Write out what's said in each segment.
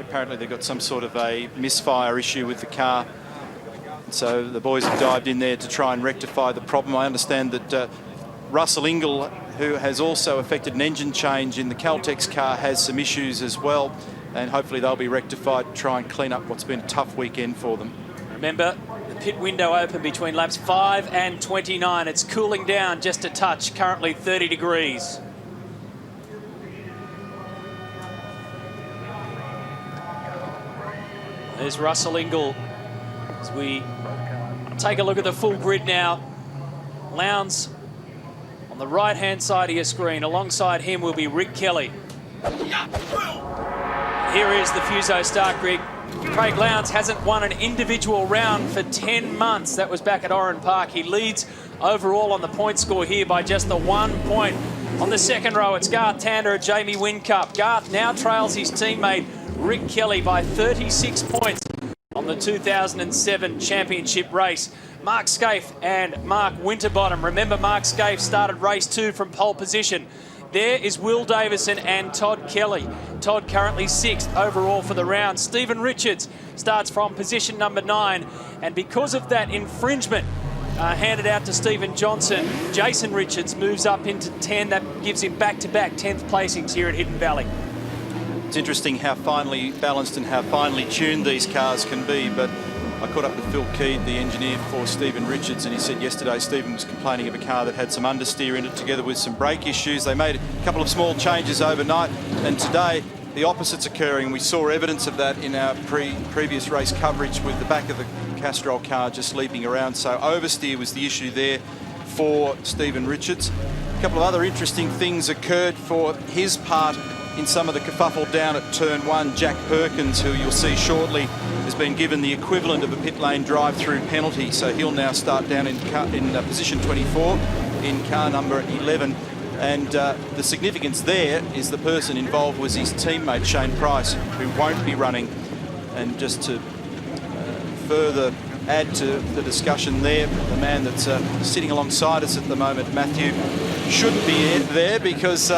apparently they've got some sort of a misfire issue with the car. So the boys have dived in there to try and rectify the problem. I understand that Russell Ingall, who has also affected an engine change in the Caltex car, has some issues as well, and hopefully they'll be rectified to try and clean up what's been a tough weekend for them. Remember, the pit window open between laps 5 and 29. It's cooling down just a touch, currently 30 degrees. There's Russell Ingall. As we take a look at the full grid now, Lowndes on the right-hand side of your screen. Alongside him will be Rick Kelly. Here is the Fuso start grid. Craig Lowndes hasn't won an individual round for 10 months. That was back at Oran Park. He leads overall on the point score here by just the 1 point. On the second row, it's Garth Tander at Jamie Whincup. Garth now trails his teammate Rick Kelly by 36 points on the 2007 championship race. Mark Scaife and Mark Winterbottom. Remember, Mark Scaife started race 2 from pole position. There is Will Davison and Todd Kelly. Todd currently 6th overall for the round. Stephen Richards starts from position number 9. And because of that infringement handed out to Stephen Johnson, Jason Richards moves up into 10. That gives him back-to-back 10th placings here at Hidden Valley. It's interesting how finely balanced and how finely tuned these cars can be, but I caught up with Phil Keed, the engineer for Stephen Richards, and he said yesterday Stephen was complaining of a car that had some understeer in it together with some brake issues. They made a couple of small changes overnight, and today the opposite's occurring. We saw evidence of that in our previous race coverage with the back of the Castrol car just leaping around. So oversteer was the issue there for Stephen Richards. A couple of other interesting things occurred for his part in some of the kerfuffle down at turn 1. Jack Perkins, who you'll see shortly, has been given the equivalent of a pit lane drive-through penalty, so he'll now start down in position 24 in car number 11. And the significance there is the person involved was his teammate Shane Price, who won't be running. And just to further add to the discussion there, the man that's sitting alongside us at the moment, Matthew, shouldn't be there because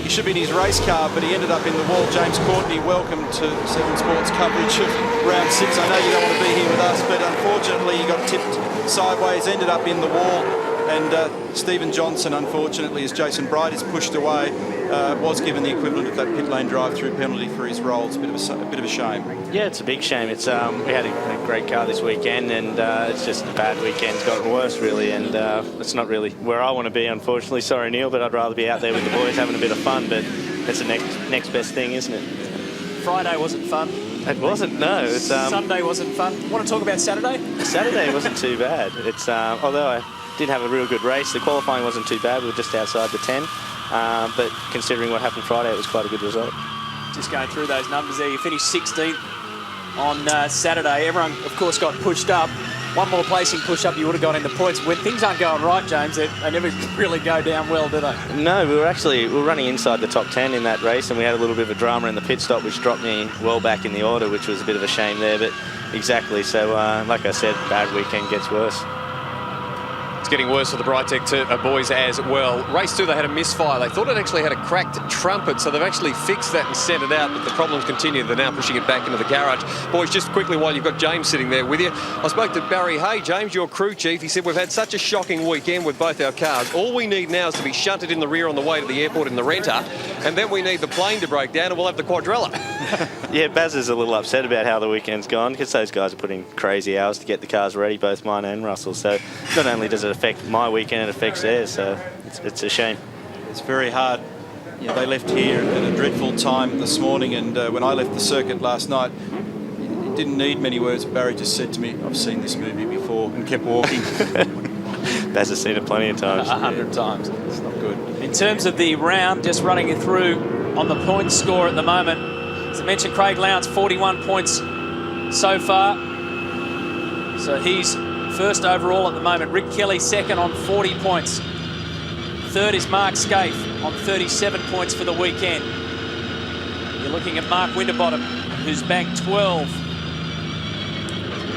he should be in his race car, but he ended up in the wall. James Courtney, welcome to 7 Sports coverage of round 6. I know you don't want to be here with us, but unfortunately he got tipped sideways, ended up in the wall, and Stephen Johnson, unfortunately, as Jason Bright is pushed away, was given the equivalent of that pit lane drive-through penalty for his role. It's a bit of a shame. Yeah, it's a big shame. It's we had a great car this weekend, and it's just a bad weekend. It's gotten worse, really, and it's not really where I want to be, unfortunately. Sorry, Neil, but I'd rather be out there with the boys having a bit of fun, but it's the next best thing, isn't it? Friday wasn't fun. It wasn't, no. It's, Sunday wasn't fun. Want to talk about Saturday? Saturday wasn't too bad. It's although I did have a real good race. The qualifying wasn't too bad. We were just outside the 10. But considering what happened Friday, it was quite a good result. Just going through those numbers there, you finished 16th on Saturday. Everyone, of course, got pushed up. One more placing push-up, you would have got in the points. When things aren't going right, James, they never really go down well, do they? No, we were running inside the top 10 in that race, and we had a little bit of a drama in the pit stop, which dropped me well back in the order, which was a bit of a shame there. But exactly, so like I said, bad weekend gets worse. It's getting worse for the Brightech boys as well. Race 2, they had a misfire. They thought it actually had a cracked trumpet, so they've actually fixed that and sent it out, but the problems continue. They're now pushing it back into the garage. Boys, just quickly, while you've got James sitting there with you, I spoke to Barry Hay, James, your crew chief. He said, we've had such a shocking weekend with both our cars. All we need now is to be shunted in the rear on the way to the airport in the Renter, and then we need the plane to break down, and we'll have the quadrella. Yeah, Baz is a little upset about how the weekend's gone, because those guys are putting crazy hours to get the cars ready, both mine and Russell. So not only does it affect my weekend, it affects theirs, so it's a shame. It's very hard. You know, they left here at a dreadful time this morning, and when I left the circuit last night, it didn't need many words. Barry just said to me, I've seen this movie before, and kept walking. Baz has seen it plenty of times. 100 times. It's not good. In terms of the round, just running it through on the point score at the moment, as I mentioned, Craig Lowndes, 41 points so far. So he's first overall at the moment. Rick Kelly second on 40 points. Third is Mark Scaife on 37 points for the weekend. You're looking at Mark Winterbottom, who's banked 12.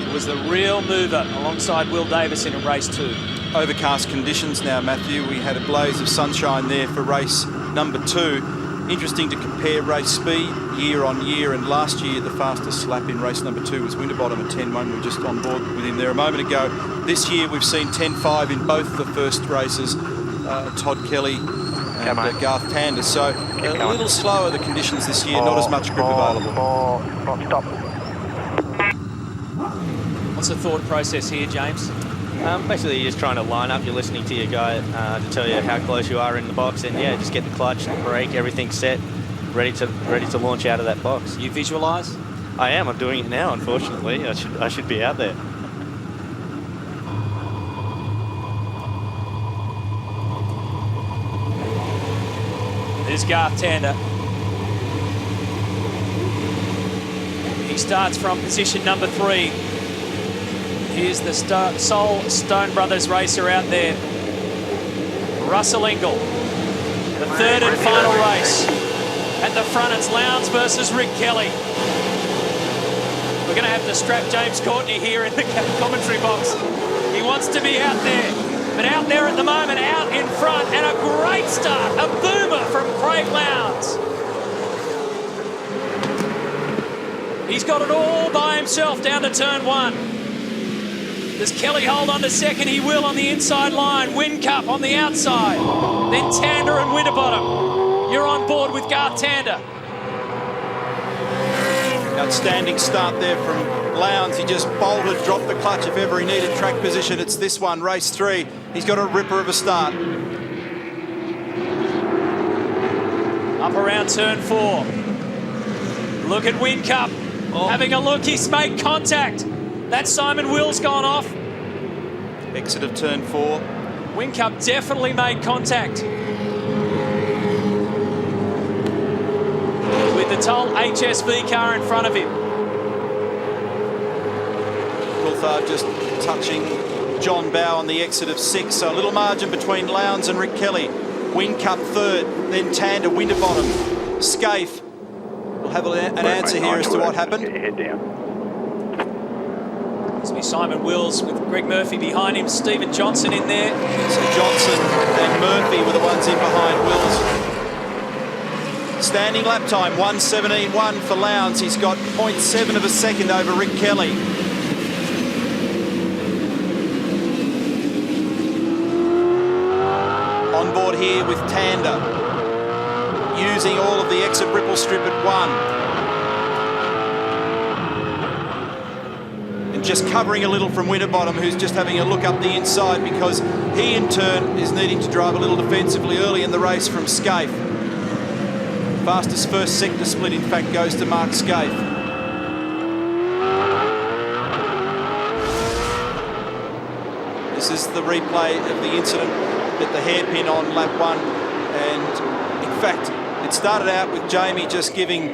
It was the real mover alongside Will Davison in race 2. Overcast conditions now, Matthew. We had a blaze of sunshine there for race number 2. Interesting to compare race speed year on year, and last year the fastest lap in race number 2 was Winterbottom at 10.1. We were just on board with him there a moment ago. This year we've seen 10.5 in both the first races, Todd Kelly and Garth Tander. So a little slower the conditions this year, not as much grip available. Stop. What's the thought process here, James? Basically, you're just trying to line up. You're listening to your guy to tell you how close you are in the box, and yeah, just get the clutch, the brake, everything set, ready to launch out of that box. You visualise? I am. I'm doing it now. Unfortunately, I should be out there. There's Garth Tander. He starts from position number 3. Here's the sole Stone Brothers racer out there. Russell Ingall. The third and final race. At the front, it's Lowndes versus Rick Kelly. We're going to have to strap James Courtney here in the commentary box. He wants to be out there. But out there at the moment, out in front, and a great start. A boomer from Craig Lowndes. He's got it all by himself down to turn 1. Does Kelly hold on to second? He will on the inside line. Whincup on the outside. Then Tander and Winterbottom. You're on board with Garth Tander. Outstanding start there from Lowndes. He just bolted, dropped the clutch if ever he needed track position. It's this one, race 3. He's got a ripper of a start. Up around turn 4. Look at Whincup. Having a look, he's made contact. That's Simon Will's gone off. Exit of turn 4. Whincup definitely made contact. With the Toll HSV car in front of him. Coulthard just touching John Bow on the exit of 6. So a little margin between Lowndes and Rick Kelly. Whincup third, then Tander, Winterbottom, Scaife. We'll have an answer here as to what happened. Head down. This will be Simon Wills with Greg Murphy behind him, Stephen Johnson in there. So Johnson and Murphy were the ones in behind Wills. Standing lap time, 1:17.1 for Lowndes. He's got 0.7 of a second over Rick Kelly. On board here with Tander, using all of the exit ripple strip at 1. Just covering a little from Winterbottom, who's just having a look up the inside because he in turn is needing to drive a little defensively early in the race from Scaife. Fastest first sector split, in fact, goes to Mark Scaife. This is the replay of the incident at the hairpin on lap 1, and in fact it started out with Jamie just giving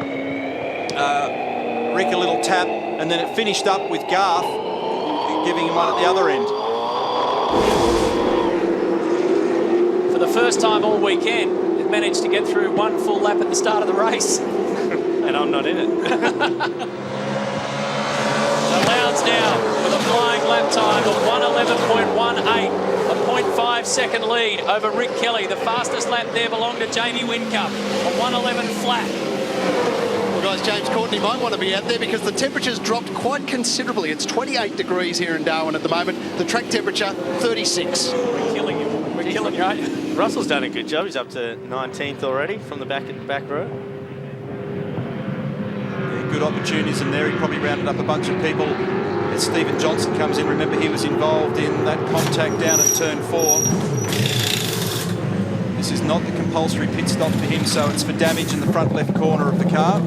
Rick a little tap, and then it finished up with Garth giving him one at the other end. For the first time all weekend, they've managed to get through one full lap at the start of the race. And I'm not in it. So Lowndes now with a flying lap time of 1:11.18, a 0.5 second lead over Rick Kelly. The fastest lap there belonged to Jamie Whincup, a 1:11 flat. Well, guys, James Courtney might want to be out there because the temperature's dropped quite considerably. It's 28 degrees here in Darwin at the moment. The track temperature, 36. We're killing you. We're killing you, aren't you? Russell's done a good job. He's up to 19th already from the back row. Yeah, good opportunities in there. He probably rounded up a bunch of people as Stephen Johnson comes in. Remember, he was involved in that contact down at turn 4. This is not the compulsory pit stop for him, so it's for damage in the front left corner of the car.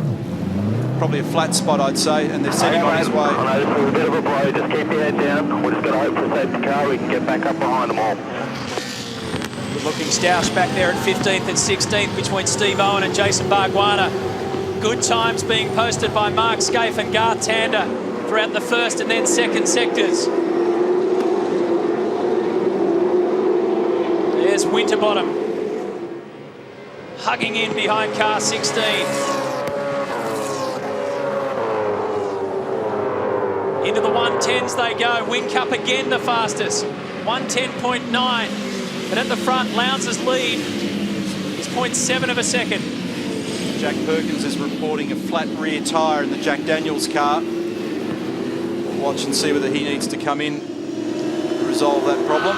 Probably a flat spot, I'd say, and they're sending him on his way. I know this is a bit of a blow. Just keep your head down. We're just going to hope for a safety car. We can get back up behind them all. Good looking Stoush back there at 15th and 16th between Steve Owen and Jason Bargwanna. Good times being posted by Mark Scaife and Garth Tander throughout the first and then second sectors. There's Winterbottom hugging in behind car 16. Into the 110s they go. Whincup again the fastest. 110.9. But at the front, Lowndes' lead is 0.7 of a second. Jack Perkins is reporting a flat rear tyre in the Jack Daniels car. We'll watch and see whether he needs to come in to resolve that problem.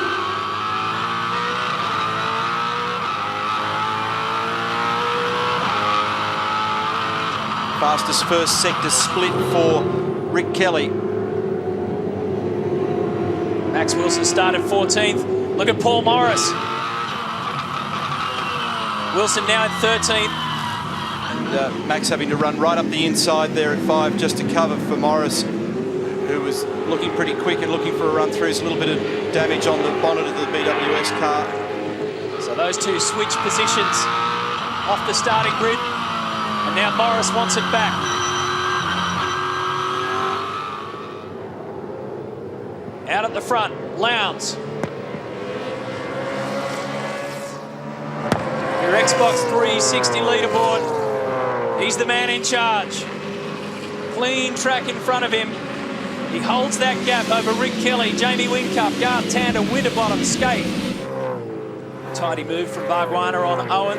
Fastest first sector split for Rick Kelly. Max Wilson started 14th. Look at Paul Morris. Wilson now at 13th. And Max having to run right up the inside there at 5 just to cover for Morris, who was looking pretty quick and looking for a run through. There's a little bit of damage on the bonnet of the BWS car. So those two switch positions off the starting grid. And now Morris wants it back. Out at the front, Lowndes. Your Xbox 360 leaderboard. He's the man in charge. Clean track in front of him. He holds that gap over Rick Kelly, Jamie Whincup, Garth Tander, Winterbottom, Skate. Tidy move from Bargwanna on Owen.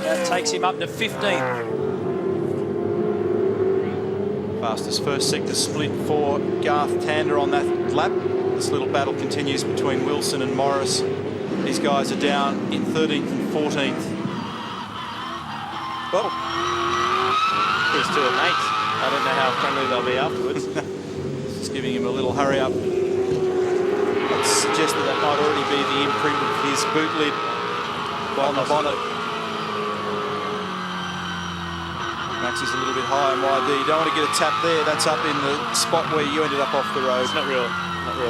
That takes him up to 15th. Fastest first sector split for Garth Tander on that lap. This little battle continues between Wilson and Morris. These guys are down in 13th and 14th. Well, These two are mates. I don't know how friendly they'll be afterwards. just giving him a little hurry up. I'd suggest that might already be the imprint of his boot lid on the bonnet. Max is a little bit high on YD. You don't want to get a tap there. That's up in the spot where you ended up off the road. It's not real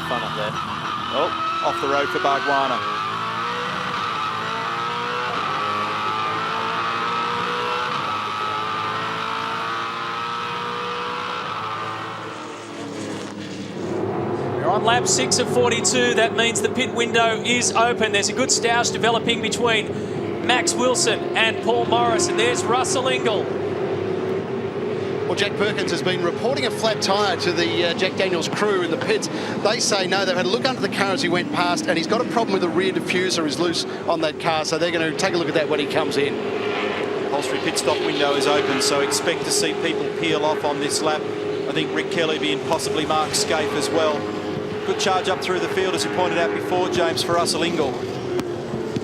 fun up there. Oh, off the road for Bargwanna. We're on lap 6 of 42. That means the pit window is open. There's a good stoush developing between Max Wilson and Paul Morris. And there's Russell Ingall. Well, Jack Perkins has been reporting a flat tyre to the Jack Daniels crew in the pits. They say no, they've had a look under the car as he went past, and he's got a problem with the rear diffuser is loose on that car, so they're going to take a look at that when he comes in. Upholstery pit stop window is open, so expect to see people peel off on this lap. I think Rick Kelly being possibly Mark Scaife as well. Good charge up through the field, as you pointed out before, James, for Russell Ingall.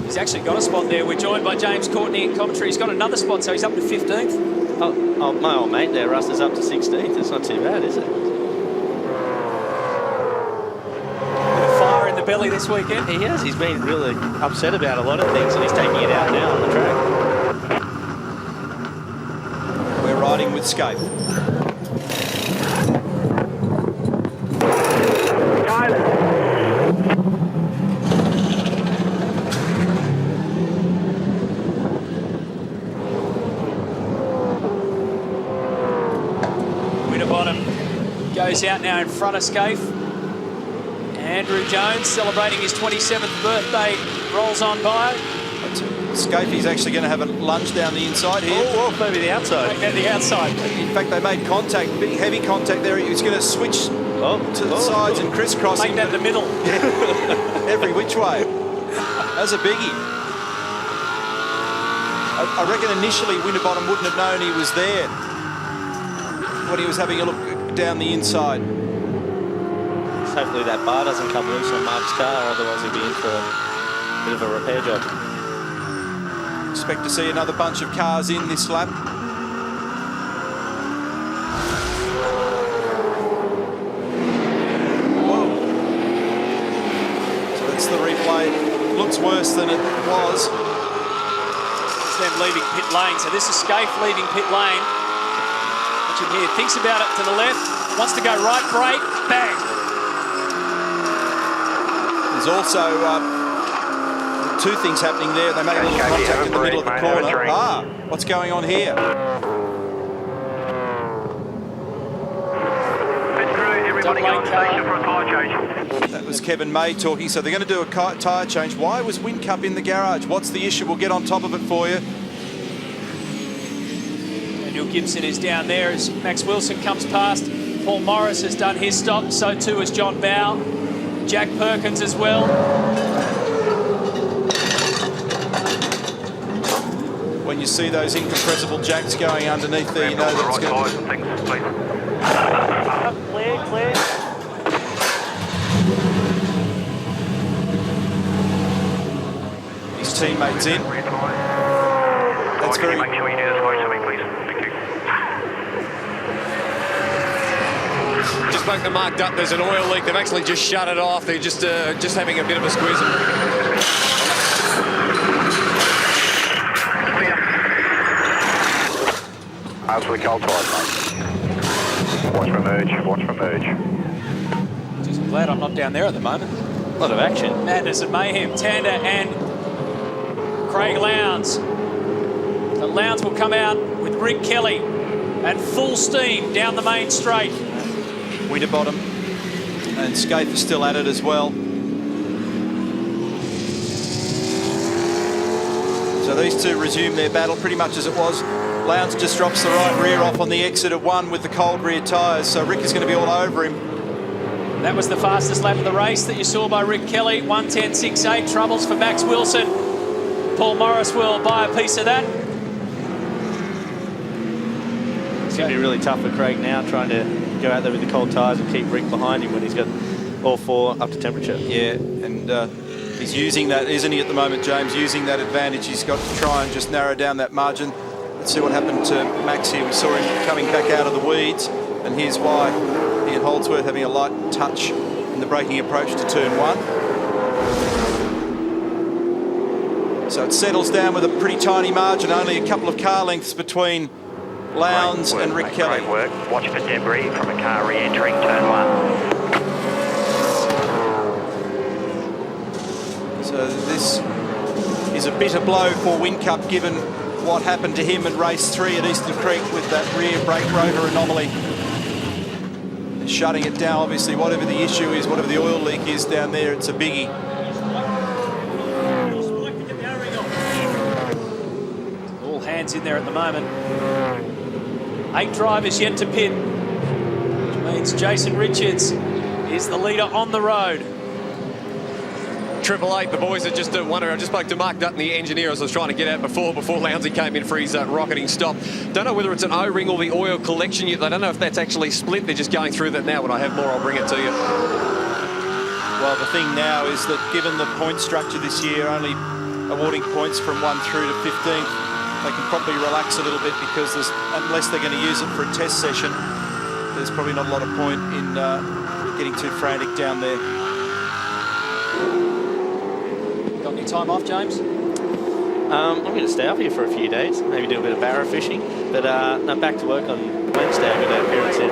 He's actually got a spot there. We're joined by James Courtney in commentary. He's got another spot, so he's up to 15th. Oh, my old mate there, Russ, is up to 16th. It's not too bad, is it? Bit of fire in the belly this weekend. He has. He's been really upset about a lot of things, and he's taking it out now on the track. We're riding with Scaife. Goes out now in front of Scaife. Andrew Jones celebrating his 27th birthday rolls on by. Scaife is actually going to have a lunge down the inside here. Oh, maybe the outside. Maybe the outside. In fact, they made contact, big heavy contact there. He was going to switch to the sides and crisscrossing. Make that the middle. Every which way. That's a biggie. I reckon initially Winterbottom wouldn't have known he was there when he was having a look down the inside. Hopefully that bar doesn't come loose on Mark's car, otherwise he'll be in for a bit of a repair job. Expect to see another bunch of cars in this lap. Whoa. So that's the replay. Looks worse than it was. It's them leaving pit lane. So this is Scaife leaving pit lane. Watch him here. Thinks about it to the left. Wants to go right, brake, bang. There's also two things happening there. They make a little contact in the middle of the corner. What's going on here? Everybody go on station for a tyre change. That was Kevin May talking. So they're going to do a tyre change. Why was Whincup in the garage? What's the issue? We'll get on top of it for you. Daniel Gibson is down there as Max Wilson comes past. Paul Morris has done his stop. So too has John Bow. Jack Perkins as well. when you see those incompressible jacks going underneath there, you know that it's going to... Clear. His teammates in. That's very... Make sure you do this for me, please. Thank you. Just spoke to Mark Dutt. There's an oil leak. They've actually just shut it off. They're just having a bit of a squeeze. Absolutely cold tide, mate. Watch for merge. Just glad I'm not down there at the moment. A lot of action. Madness and mayhem. Tander and Craig Lowndes. The Lowndes will come out with Rick Kelly at full steam down the main straight. Winterbottom and Scaife is still at it as well. So these two resume their battle pretty much as it was. Lowndes just drops the right rear off on the exit of one with the cold rear tyres, so Rick is going to be all over him. That was the fastest lap of the race that you saw by Rick Kelly, 1:10.68. Troubles for Max Wilson. Paul Morris will buy a piece of that. It's going to be really tough for Craig now, trying to go out there with the cold tyres and keep Rick behind him when he's got all four up to temperature. Yeah, and he's using that, isn't he, at the moment, James? Using that advantage. He's got to try and just narrow down that margin. Let's see what happened to Max here. We saw him coming back out of the weeds, and here's why. He and Holdsworth having a light touch in the braking approach to turn one. So it settles down with a pretty tiny margin, only a couple of car lengths between Lowndes and Rick Kelly. Great work. Watch for debris from a car re-entering turn one. So this is a bitter blow for Whincup, given what happened to him in race 3 at Eastern Creek with that rear brake rotor anomaly. They're shutting it down, obviously. Whatever the issue is, whatever the oil leak is down there, it's a biggie. All hands in there at the moment. 8 drivers yet to pit, which means Jason Richards is the leader on the road. 888, the boys are just wondering. I just spoke to Mark Dutton, the engineer, as I was trying to get out before Lounsey came in for his rocketing stop. Don't know whether it's an O-ring or the oil collection unit. I don't know if that's actually split. They're just going through that now. When I have more, I'll bring it to you. Well, the thing now is that given the point structure this year, only awarding points from 1 through to 15th, they can probably relax a little bit because unless they're going to use it for a test session, there's probably not a lot of point in getting too frantic down there. Got any time off, James? I'm going to stay up here for a few days, maybe do a bit of barra fishing, but no, back to work on Wednesday. I've got an appearance in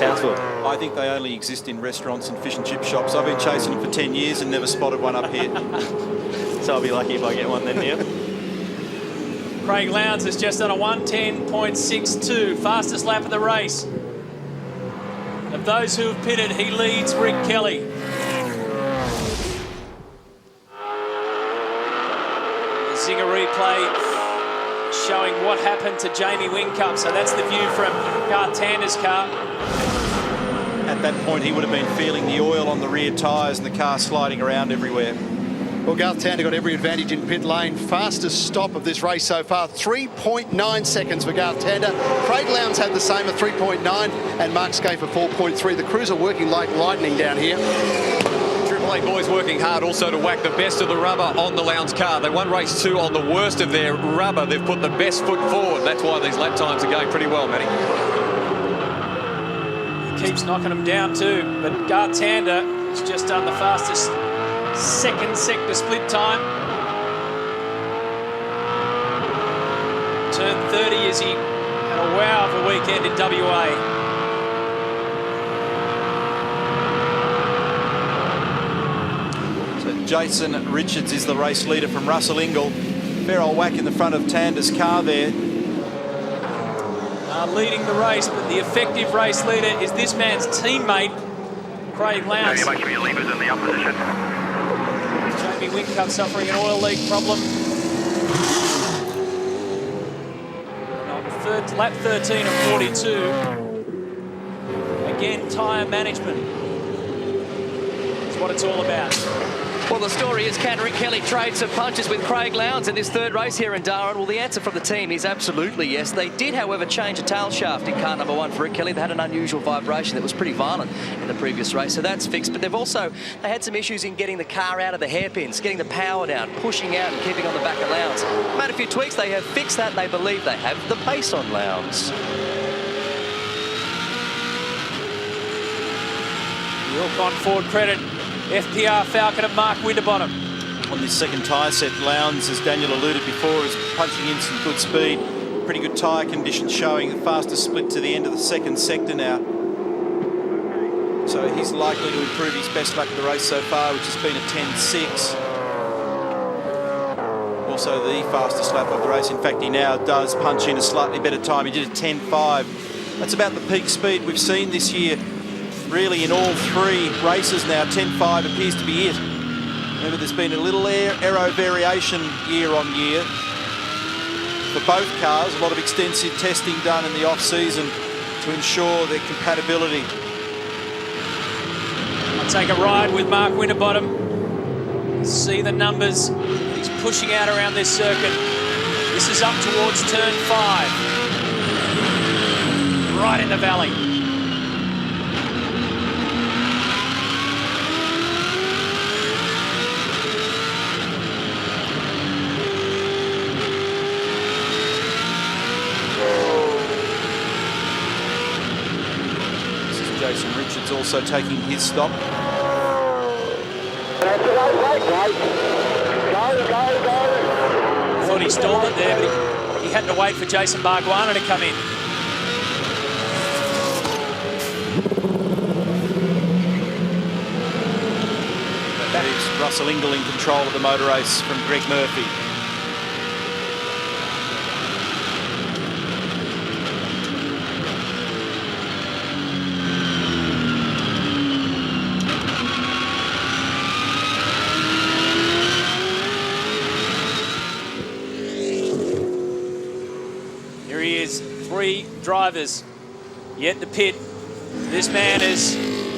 Townsville. I think they only exist in restaurants and fish and chip shops. I've been chasing them for 10 years and never spotted one up here. So I'll be lucky if I get one then, Neil. Craig Lowndes has just done a 1:10.62, fastest lap of the race. Of those who have pitted, he leads Rick Kelly. The Zinger replay showing what happened to Jamie Whincup. So that's the view from Garth Tander's car. At that point, he would have been feeling the oil on the rear tyres and the car sliding around everywhere. Well, Garth Tander got every advantage in pit lane. Fastest stop of this race so far, 3.9 seconds for Garth Tander. Craig Lowndes had the same at 3.9 and Mark Scaife at 4.3. The crews are working like lightning down here. 888 boys working hard also to whack the best of the rubber on the Lowndes car. They won race 2 on the worst of their rubber. They've put the best foot forward. That's why these lap times are going pretty well, Matty. He keeps knocking them down too, but Garth Tander has just done the fastest second sector split time. Turned 30 as he had a wow of a weekend in WA. So Jason Richards is the race leader from Russell Ingall. Fair old whack in the front of Tander's car there. Leading the race, but the effective race leader is this man's teammate, Craig Lowndes. Make sure your lever's in the up position. Jamie Whincup suffering an oil leak problem. On lap 13 of 42. Again, tyre management is what it's all about. Well, the story is, can Rick Kelly trade some punches with Craig Lowndes in this third race here in Darwin? Well, the answer from the team is absolutely yes. They did, however, change a tail shaft in car number 1 for Rick Kelly. They had an unusual vibration that was pretty violent in the previous race, so that's fixed. But they had some issues in getting the car out of the hairpins, getting the power down, pushing out and keeping on the back of Lowndes. Made a few tweaks. They have fixed that, and they believe they have the pace on Lowndes. Wilcon Ford credit FPR Falcon and Mark Winterbottom. On this second tyre set, Lowndes, as Daniel alluded before, is punching in some good speed. Pretty good tyre conditions showing the fastest split to the end of the second sector now. So he's likely to improve his best lap of the race so far, which has been a 10.6. Also the fastest lap of the race. In fact, he now does punch in a slightly better time. He did a 10.5. That's about the peak speed we've seen this year. Really in all 3 races now, 10.5 appears to be it. Remember, there's been a little aero variation year on year for both cars. A lot of extensive testing done in the off-season to ensure their compatibility. I'll take a ride with Mark Winterbottom. See the numbers he's pushing out around this circuit. This is up towards turn 5. Right in the valley. Jason Richards also taking his stop. I thought he stalled it there, but he had to wait for Jason Barguana to come in. That is Russell Ingall in control of the motor race from Greg Murphy. Here he is, 3 drivers yet to pit. This man is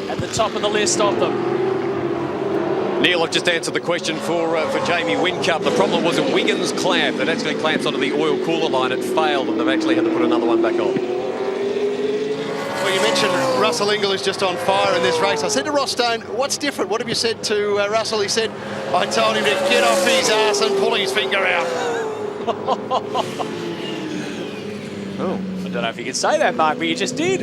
at the top of the list of them. Neil, I've just answered the question for Jamie Whincup. The problem was a Wiggins clamp that actually clamps onto the oil cooler line. It failed, and they've actually had to put another one back on. Well, you mentioned Russell Ingall is just on fire in this race. I said to Ross Stone, what's different? What have you said to Russell? He said, I told him to get off his ass and pull his finger out. Oh, I don't know if you could say that, Mark, but you just did.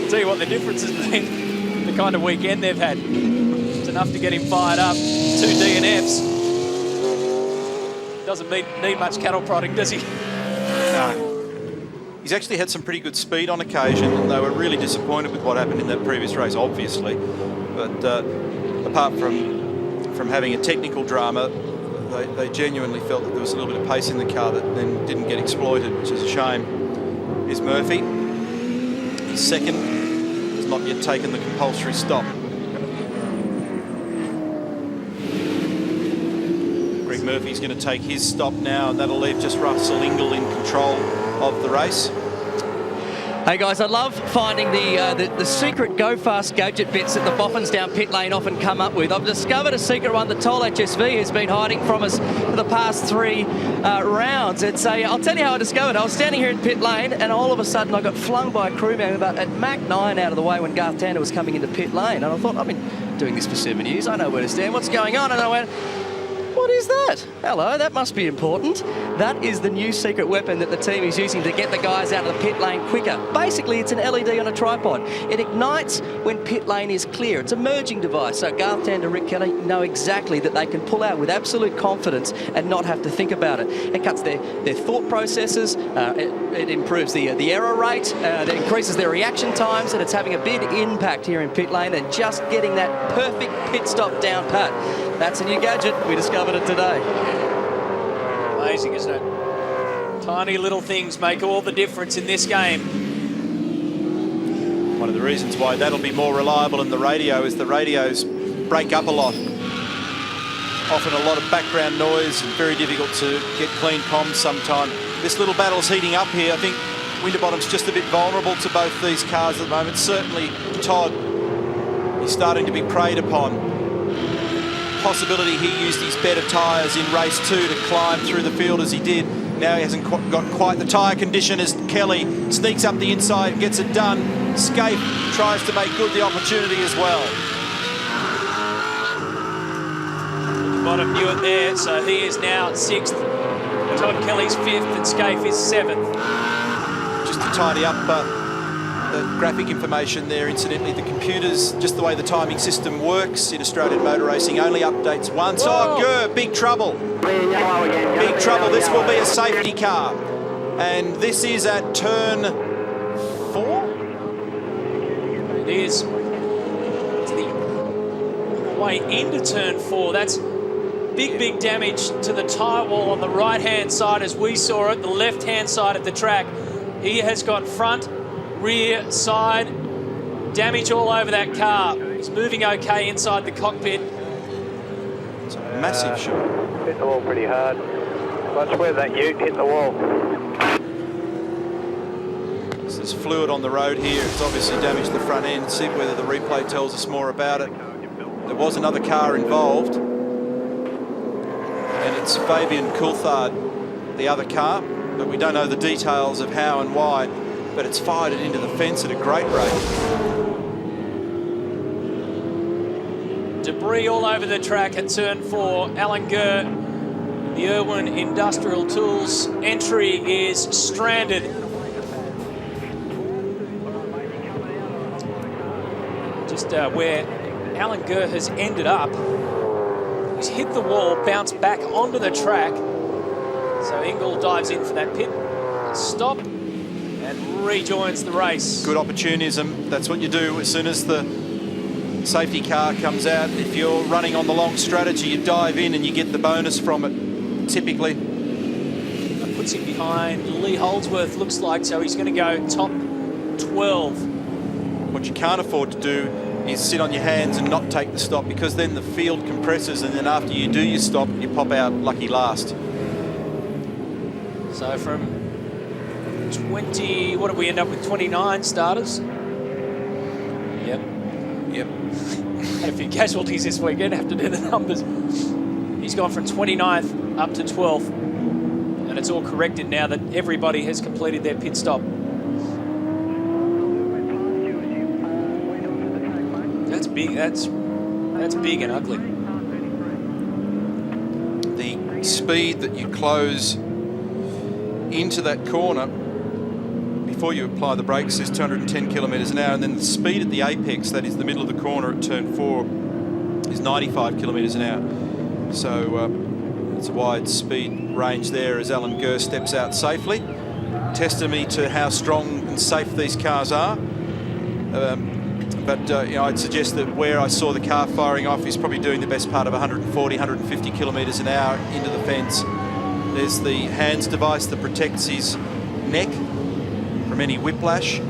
Tell you what the difference has been, the kind of weekend they've had. It's enough to get him fired up. 2 DNFs. Doesn't need much cattle prodding, does he? No. He's actually had some pretty good speed on occasion, and they were really disappointed with what happened in that previous race, obviously. But apart from having a technical drama, they genuinely felt that there was a little bit of pace in the car that then didn't get exploited, which is a shame. Here's Murphy. He's second. Has not yet taken the compulsory stop. Greg Murphy's going to take his stop now, and that'll leave just Russell Ingall in control of the race. Hey guys, I love finding the secret go-fast gadget bits that the boffins down pit lane often come up with. I've discovered a secret one that Toll HSV has been hiding from us for the past 3 rounds. I'll tell you how I discovered it. I was standing here in pit lane, and all of a sudden I got flung by a crew member at Mach 9 out of the way when Garth Tander was coming into pit lane. And I thought, I've been doing this for 7 years. I know where to stand. What's going on? And I went, what is that? Hello, that must be important. That is the new secret weapon that the team is using to get the guys out of the pit lane quicker. Basically, it's an LED on a tripod. It ignites when pit lane is clear. It's a merging device. So Garth Tander and Rick Kelly know exactly that they can pull out with absolute confidence and not have to think about it. It cuts their thought processes. It improves the error rate. It increases their reaction times, and it's having a big impact here in pit lane and just getting that perfect pit stop down pat. That's a new gadget. We discovered it today. Amazing, isn't it? Tiny little things make all the difference in this game. One of the reasons why that'll be more reliable in the radio is the radios break up a lot. Often a lot of background noise and very difficult to get clean comms sometime. This little battle's heating up here. I think Winterbottom's just a bit vulnerable to both these cars at the moment. Certainly Todd is starting to be preyed upon. possibility he used his better tyres in race 2 to climb through the field as he did. Now he hasn't got quite the tyre condition as Kelly sneaks up the inside, gets it done. Scaife tries to make good the opportunity as well. Bottom knew it there, so he is now at 6th. Todd Kelly's 5th and Scaife is 7th. Just to tidy up the graphic information there, incidentally, the computers, just the way the timing system works in Australian motor racing, only updates once. Whoa. Oh, Gurr, big trouble. Big trouble. This will be a safety car. And this is at turn 4? It is to the way into turn 4. That's big damage to the tyre wall on the right-hand side as we saw it, the left-hand side of the track. He has got front, rear, side, damage all over that car. He's moving okay inside the cockpit. It's a massive shot. Hit the wall pretty hard. Watch where that ute hit the wall. So there's fluid on the road here. It's obviously damaged the front end. See whether the replay tells us more about it. There was another car involved. And it's Fabian Coulthard, the other car, but we don't know the details of how and why, but it's fired it into the fence at a great rate. Debris all over the track at turn 4. Alan Gurr, the Irwin Industrial Tools entry is stranded. Just where Alan Gurr has ended up. He's hit the wall, bounced back onto the track. So Ingall dives in for that pit stop and rejoins the race. Good opportunism. That's what you do as soon as the safety car comes out. If you're running on the long strategy, you dive in and you get the bonus from it, typically. That puts him behind Lee Holdsworth, looks like, so he's going to go top 12. What you can't afford to do is sit on your hands and not take the stop, because then the field compresses and then after you do your stop, you pop out lucky last. So from 20, what did we end up with, 29 starters? Yep. Had a few casualties this weekend, have to do the numbers. He's gone from 29th up to 12th, and it's all corrected now that everybody has completed their pit stop. That's big. That's big and ugly. The speed that you close into that corner before you apply the brakes is 210 kilometres an hour, and then the speed at the apex, that is the middle of the corner at turn 4, is 95 kilometres an hour. So it's a wide speed range there as Alan Gurr steps out safely. Testimony to how strong and safe these cars are. But you know, I'd suggest that where I saw the car firing off, he's probably doing the best part of 140, 150 kilometres an hour into the fence. There's the hands device that protects his neck from any whiplash.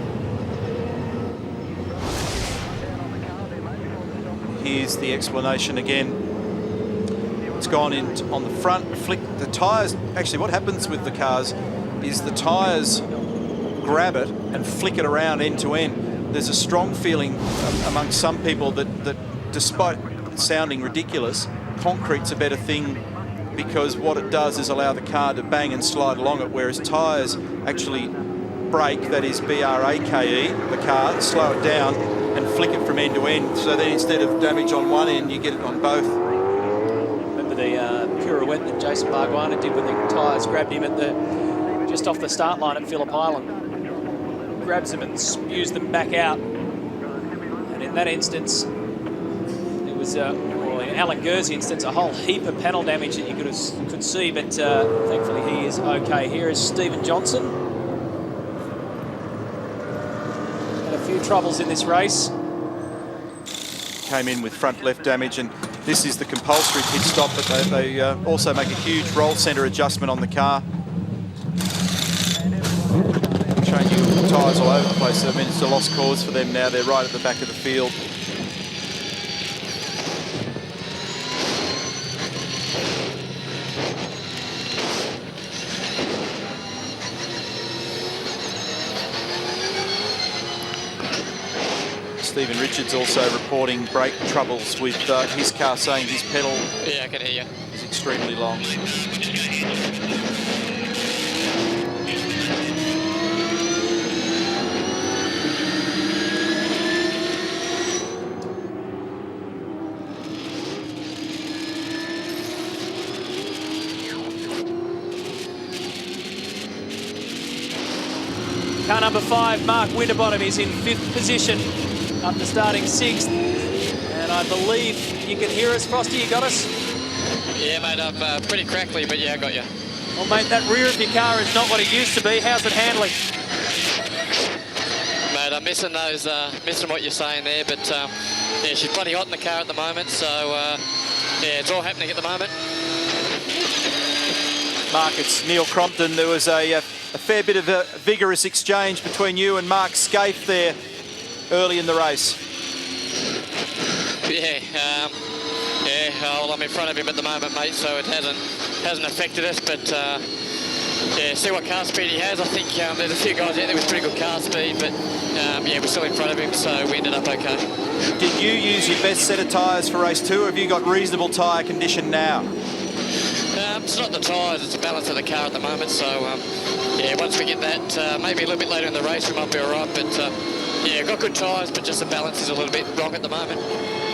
Here's the explanation again. It's gone in on the front, flick the tyres. Actually, what happens with the cars is the tyres grab it and flick it around end to end. There's a strong feeling amongst some people that despite sounding ridiculous, concrete's a better thing, because what it does is allow the car to bang and slide along it, whereas tyres actually brake, that is B-R-A-K-E, the car, slow it down and flick it from end to end. So then instead of damage on one end, you get it on both. Remember the pirouette that Jason Barguana did when the tyres grabbed him at just off the start line at Phillip Island. Grabs them and spews them back out. And in that instance, it was, well, in Alan Gurr's instance, a whole heap of panel damage that you could see, but thankfully he is okay. Here is Stephen Johnson. Had a few troubles in this race. Came in with front left damage, and this is the compulsory pit stop, but they also make a huge roll centre adjustment on the car. Changing tyres all over the place. I mean, it's a lost cause for them now. They're right at the back of the field. Stephen Richards also reporting brake troubles with his car, saying his pedal Yeah, I can hear you. is extremely long. Car number 5, Mark Winterbottom, is in 5th position after starting 6th. And I believe you can hear us, Frosty, you got us? Yeah, mate, I'm pretty crackly, but yeah, I got you. Well, mate, that rear of your car is not what it used to be. How's it handling? Mate, I'm missing those, missing what you're saying there, but yeah, she's bloody hot in the car at the moment, so yeah, it's all happening at the moment. Mark, it's Neil Crompton. There was a fair bit of a vigorous exchange between you and Mark Scaife there early in the race. Yeah, well, I'm in front of him at the moment, mate, so it hasn't affected us, but yeah, see what car speed he has. I think there's a few guys out there with pretty good car speed, but yeah, we're still in front of him, so we ended up okay. Did you use your best set of tyres for race 2, or have you got reasonable tyre condition now? It's not the tyres, it's the balance of the car at the moment, so yeah, once we get that, maybe a little bit later in the race we might be all right, but yeah, got good tyres, but just the balance is a little bit wrong at the moment.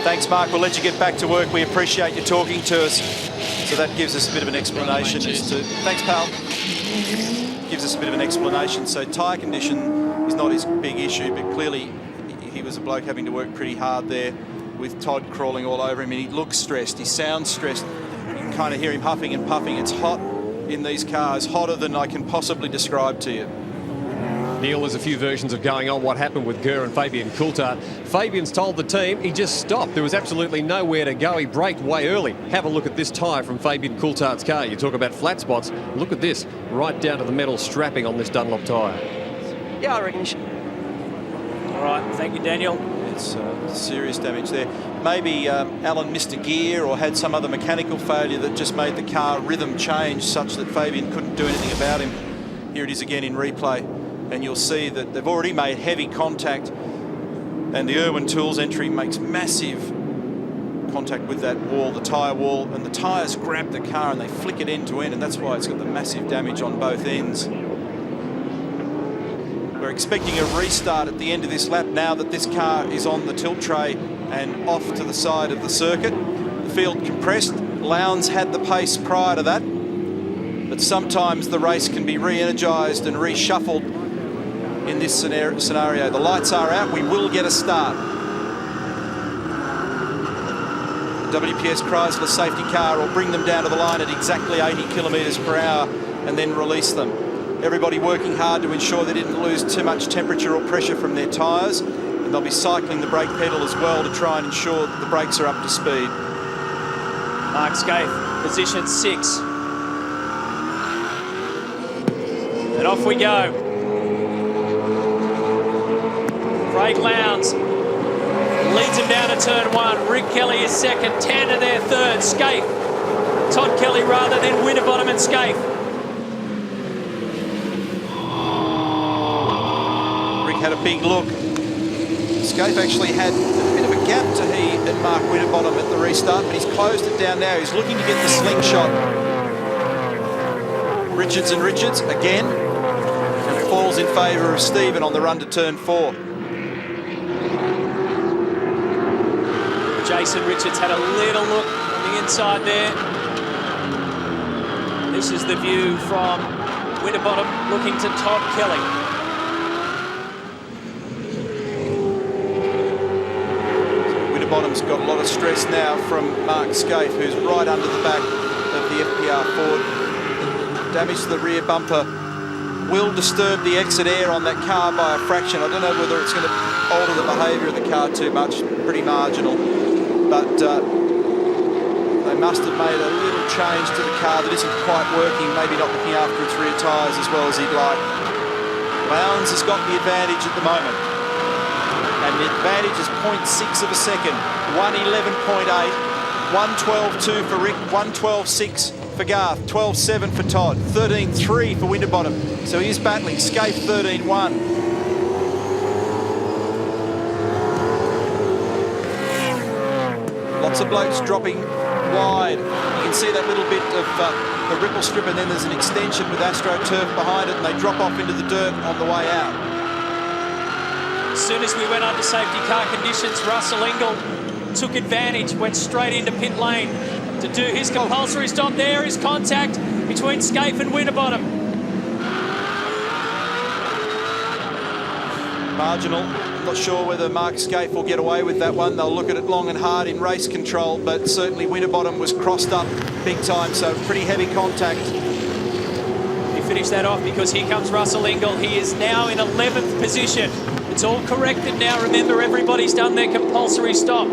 Thanks, Mark. We'll let you get back to work. We appreciate you talking to us. So that gives us a bit of an explanation as to... Thanks, pal. Gives us a bit of an explanation. So tyre condition is not his big issue, but clearly he was a bloke having to work pretty hard there with Todd crawling all over him, and he looks stressed. He sounds stressed. You can kind of hear him huffing and puffing. It's hot in these cars, hotter than I can possibly describe to you. Neil, there's a few versions of going on what happened with Gurr and Fabian Coulthard. Fabian's told the team he just stopped. There was absolutely nowhere to go. He braked way early. Have a look at this tyre from Fabian Coulthard's car. You talk about flat spots. Look at this, right down to the metal strapping on this Dunlop tyre. Yeah, I reckon. All right, thank you, Daniel. It's serious damage there. Maybe Alan missed a gear or had some other mechanical failure that just made the car rhythm change such that Fabian couldn't do anything about him. Here it is again in replay. And you'll see that they've already made heavy contact, and the Irwin Tools entry makes massive contact with that wall, the tyre wall, and the tyres grab the car and they flick it end to end, and that's why it's got the massive damage on both ends. We're expecting a restart at the end of this lap now that this car is on the tilt tray and off to the side of the circuit. The field compressed. Lowndes had the pace prior to that, but sometimes the race can be re-energised and reshuffled. In this scenario, the lights are out. We will get a start. WPS Chrysler safety car will bring them down to the line at exactly 80 kilometres per hour and then release them. Everybody working hard to ensure they didn't lose too much temperature or pressure from their tyres, and they'll be cycling the brake pedal as well to try and ensure that the brakes are up to speed. Mark Scaife, position 6. And off we go. Craig Lowndes leads him down to turn 1. Rick Kelly is second. Tander there third. Scaife. Todd Kelly rather, then Winterbottom and Scaife. Rick had a big look. Scaife actually had a bit of a gap to he and Mark Winterbottom at the restart, but he's closed it down now. He's looking to get the slingshot. Richards and Richards again, and it falls in favour of Stephen on the run to turn 4. Jason Richards had a little look on the inside there. This is the view from Winterbottom looking to Todd Kelly. Winterbottom's got a lot of stress now from Mark Scaife, who's right under the back of the FPR Ford. Damage to the rear bumper will disturb the exit air on that car by a fraction. I don't know whether it's going to alter the behaviour of the car too much, pretty marginal. But they must have made a little change to the car that isn't quite working, maybe not looking after its rear tyres as well as he'd like. Lowndes has got the advantage at the moment. And the advantage is 0.6 of a second. 1:11.8, 1:12.2 for Rick, 1:12.6 for Garth, 12.7 for Todd, 13.3 for Winterbottom. So he is battling. Scaife 13.1. blokes dropping wide. You can see that little bit of the ripple strip, and then there's an extension with AstroTurf behind it, and they drop off into the dirt on the way out. As soon as we went under safety car conditions, Russell Ingall took advantage, went straight into pit lane to do his compulsory stop. There is contact between Scaife and Winterbottom. Marginal. I'm not sure whether Mark Scaife will get away with that one. They'll look at it long and hard in race control, but certainly Winterbottom was crossed up big time, so pretty heavy contact. He finished that off because here comes Russell Ingall. He is now in 11th position. It's all corrected now. Remember, everybody's done their compulsory stop.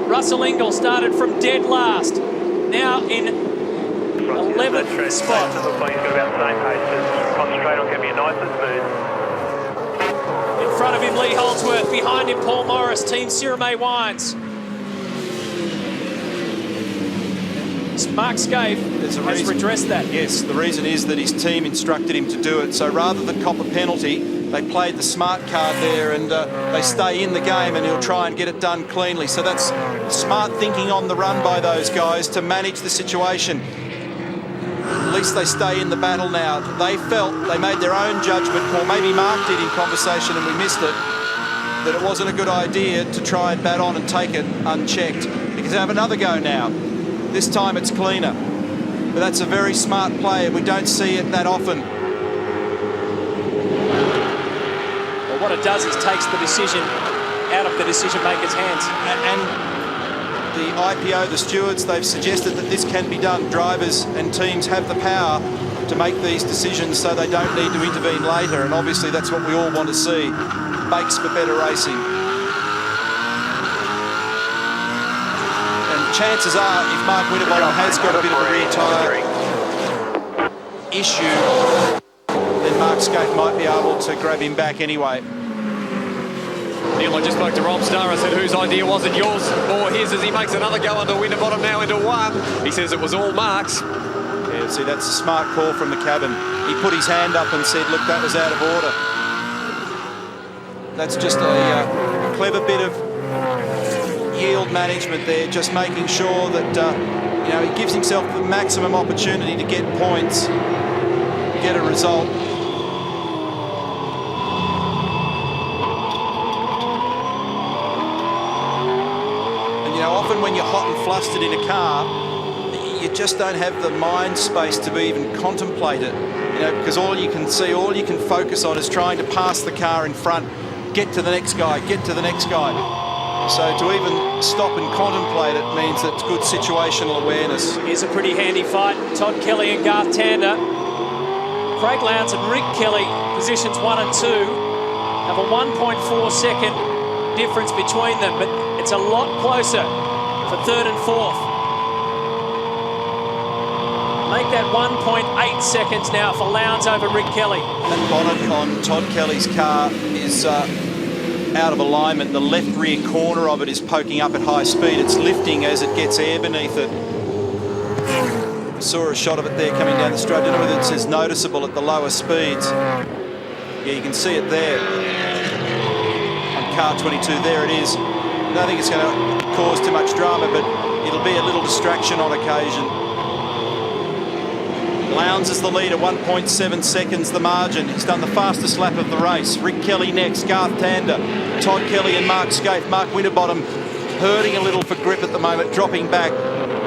Russell Ingall started from dead last. Now in 11th spot. Concentrate on keeping it nice and smooth. In front of him, Lee Holdsworth. Behind him, Paul Morris, Team Sirame Wines. Mark Scaife has redressed that. Yes, the reason is that his team instructed him to do it. So rather than cop a penalty, they played the smart card there, and they stay in the game, and he'll try and get it done cleanly. So that's smart thinking on the run by those guys to manage the situation. At least they stay in the battle now. They felt, they made their own judgment call, maybe Mark did in conversation and we missed it, that it wasn't a good idea to try and bat on and take it unchecked. Because they have another go now. This time it's cleaner. But that's a very smart play, and we don't see it that often. Well, what it does is takes the decision out of the decision maker's hands. And the IPO, the stewards, they've suggested that this can be done. Drivers and teams have the power to make these decisions so they don't need to intervene later, and obviously that's what we all want to see. Makes for better racing. And chances are, if Mark Winterbottom has got a bit of a rear tyre issue, then Mark Scaife might be able to grab him back anyway. Neil, I just spoke to Rob Starr. I said, whose idea was it, yours or his, as he makes another go under Winterbottom now into one. He says it was all Mark's. Yeah, see, that's a smart call from the cabin. He put his hand up and said, look, that was out of order. That's just a clever bit of yield management there, just making sure that you know, he gives himself the maximum opportunity to get points, get a result. Often when you're hot and flustered in a car, you just don't have the mind space to even contemplate it, you know, because all you can see, all you can focus on is trying to pass the car in front, get to the next guy, get to the next guy. So to even stop and contemplate it means that it's good situational awareness. Here's a pretty handy fight. Todd Kelly and Garth Tander. Craig Lowndes and Rick Kelly, positions 1 and 2, have a 1.4 second difference between them, but it's a lot closer for 3rd and 4th. Make that 1.8 seconds now for Lowndes over Rick Kelly. That bonnet on Todd Kelly's car is out of alignment. The left rear corner of it is poking up at high speed. It's lifting as it gets air beneath it. Saw a shot of it there coming down the straight. I don't know whether it's as noticeable at the lower speeds. Yeah, you can see it there. On car 22, there it is. I don't think it's going to cause too much drama, but it'll be a little distraction on occasion. Lowndes is the leader, 1.7 seconds the margin. He's done the fastest lap of the race. Rick Kelly next, Garth Tander, Todd Kelly and Mark Scaife. Mark Winterbottom hurting a little for grip at the moment, dropping back.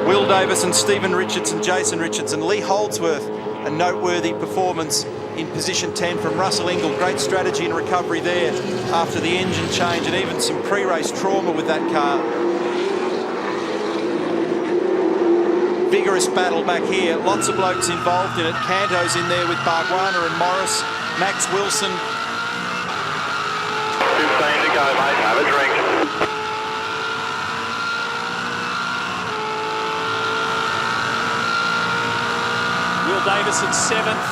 Will Davison, Stephen Richardson, Jason Richardson, Lee Holdsworth, a noteworthy performance in position 10 from Russell Ingall. Great strategy and recovery there after the engine change, and even some pre-race trauma with that car. Vigorous battle back here. Lots of blokes involved in it. Canto's in there with Bargwanna and Morris. Max Wilson. 15 to go, mate. Have a drink. Will Davison 7th.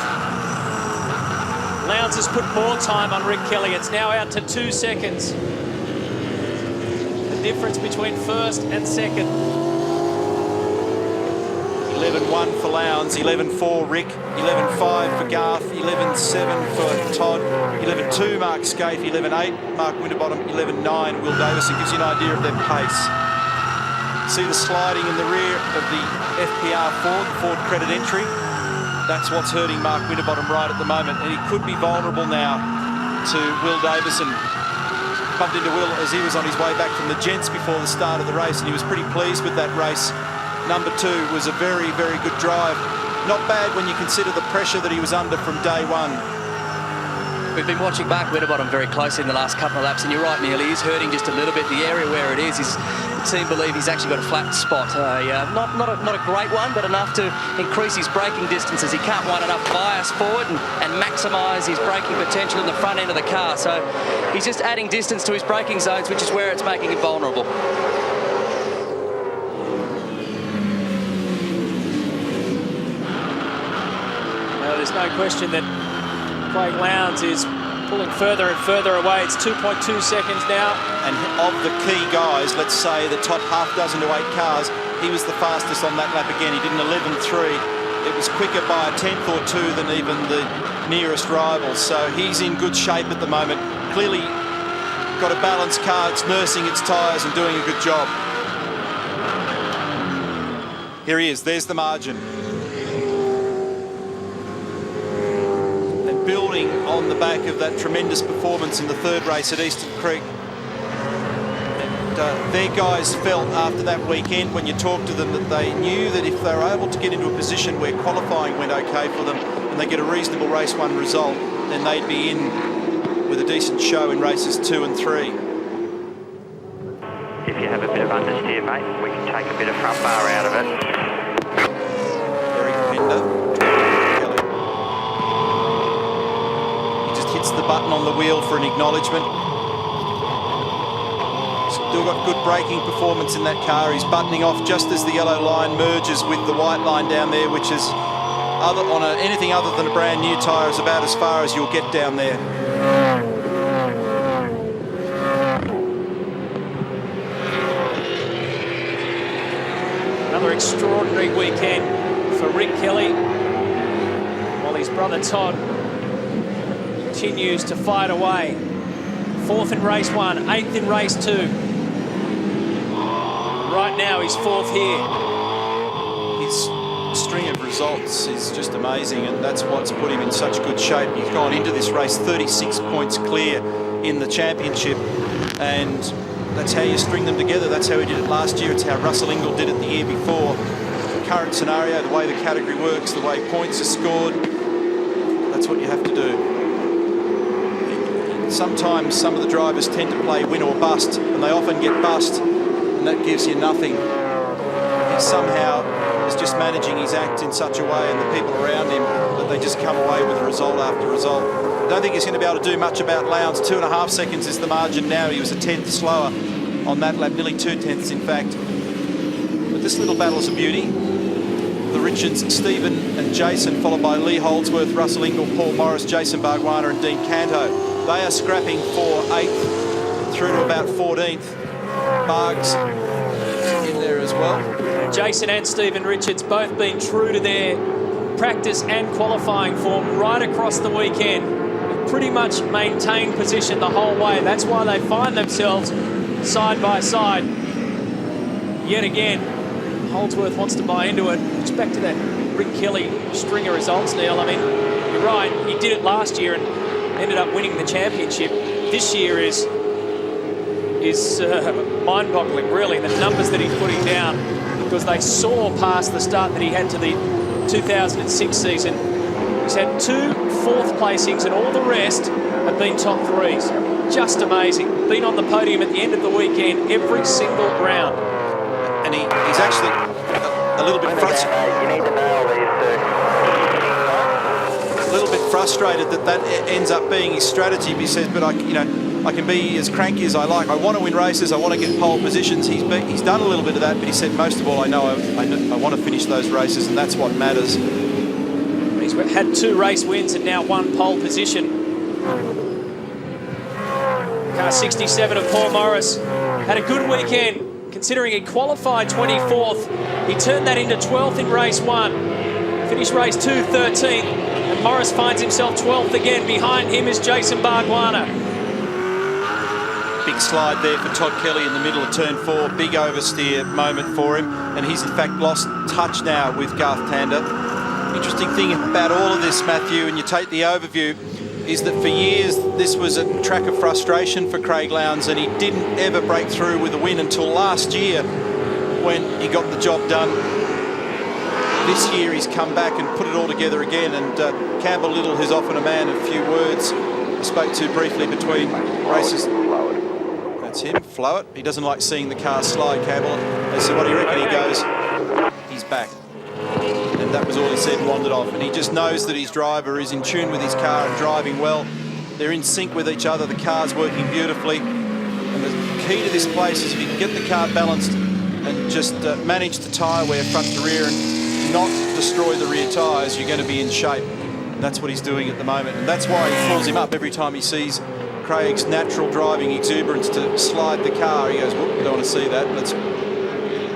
Lowndes has put more time on Rick Kelly. It's now out to 2 seconds. The difference between 1st and 2nd. 11.1 for Lowndes, 11.4 Rick, 11.5 for Garth, 11.7 for Todd, 11.2 Mark Scaife, 11.8 Mark Winterbottom, 11.9 Will Davison. Gives you an idea of their pace. See the sliding in the rear of the FPR Ford credit entry. That's what's hurting Mark Winterbottom right at the moment, and he could be vulnerable now to Will Davison. Bumped into Will as he was on his way back from the gents before the start of the race, and he was pretty pleased with that race. Number 2 was a very, very good drive. Not bad when you consider the pressure that he was under from day one. We've been watching Mark Winterbottom very closely in the last couple of laps, and you're right, Neil, he is hurting just a little bit. The area where it is the team believe he's actually got a flat spot. Not a great one, but enough to increase his braking distances. He can't want enough bias forward and maximise his braking potential in the front end of the car. So he's just adding distance to his braking zones, which is where it's making him vulnerable. Well, there's no question that Craig Lowndes is pulling further and further away. It's 2.2 seconds now. And of the key guys, let's say the top half dozen to 8 cars, he was the fastest on that lap again. He did an 11.3. It was quicker by a tenth or two than even the nearest rivals. So he's in good shape at the moment. Clearly got a balanced car. It's nursing its tyres and doing a good job. Here he is. There's the margin. Building on the back of that tremendous performance in the 3rd race at Eastern Creek. And their guys felt after that weekend, when you talked to them, that they knew that if they were able to get into a position where qualifying went okay for them and they get a reasonable race 1 result, then they'd be in with a decent show in races 2 and 3. If you have a bit of understeer, mate, we can take a bit of front bar out of it. Eric Pender. Hits the button on the wheel for an acknowledgement. Still got good braking performance in that car. He's buttoning off just as the yellow line merges with the white line down there, which is anything other than a brand new tyre is about as far as you'll get down there. Another extraordinary weekend for Rick Kelly, while his brother Todd continues to fight away. 4th in race 1, 8th in race 2. Right now he's 4th here. His string of results is just amazing, and that's what's put him in such good shape. He's gone into this race 36 points clear in the championship, and that's how you string them together. That's how he did it last year. It's how Russell Ingall did it the year before. The current scenario, the way the category works, the way points are scored, that's what you have to do. Sometimes some of the drivers tend to play win or bust, and they often get bust, and that gives you nothing. He somehow is just managing his act in such a way, and the people around him, that they just come away with result after result. I don't think he's going to be able to do much about Lowndes. 2.5 seconds is the margin now. He was a tenth slower on that lap, nearly 2 tenths in fact. But this little battle's a beauty. The Richards, Stephen and Jason, followed by Lee Holdsworth, Russell Ingall, Paul Morris, Jason Bargwanna and Dean Canto. They are scrapping for 8th through to about 14th. Bargs in there as well. Jason and Stephen Richards both been true to their practice and qualifying form right across the weekend. They've pretty much maintained position the whole way. That's why they find themselves side by side. Yet again, Holdsworth wants to buy into it. It's back to that Rick Kelly string of results, Neil. I mean, you're right, he did it last year and ended up winning the championship. This year is mind-boggling, really, the numbers that he's putting down, because they saw past the start that he had to the 2006 season. He's had 2 4th placings, and all the rest have been top 3s. Just amazing. Been on the podium at the end of the weekend every single round. And he's actually a little bit frustrated. You need to nail these A little bit frustrated that ends up being his strategy. He says, but I can be as cranky as I like. I want to win races. I want to get pole positions. He's done a little bit of that, but he said most of all, I want to finish those races, and that's what matters. He's had 2 race wins and now 1 pole position. Car 67 of Paul Morris had a good weekend, considering he qualified 24th. He turned that into 12th in race 1. Finished race 2 13th. And Morris finds himself 12th again. Behind him is Jason Bargwanna. Big big slide there for Todd Kelly in the middle of turn 4. Big oversteer moment for him. And he's in fact lost touch now with Garth Tander. Interesting thing about all of this, Matthew, and you take the overview, is that for years this was a track of frustration for Craig Lowndes, and he didn't ever break through with a win until last year when he got the job done. This year he's come back and put it all together again, and Campbell Little, who's often a man of few words, I spoke to briefly between races. That's him, Flowett. He doesn't like seeing the car slide, Campbell. They said, what do you reckon? He goes, he's back. And that was all he said and wandered off. And he just knows that his driver is in tune with his car and driving well. They're in sync with each other. The car's working beautifully. And the key to this place is if you can get the car balanced and just manage the tyre wear front to rear and not destroy the rear tyres, you're going to be in shape. And that's what he's doing at the moment. And that's why he pulls him up every time he sees Craig's natural driving exuberance to slide the car. He goes, whoop, we don't want to see that. Let's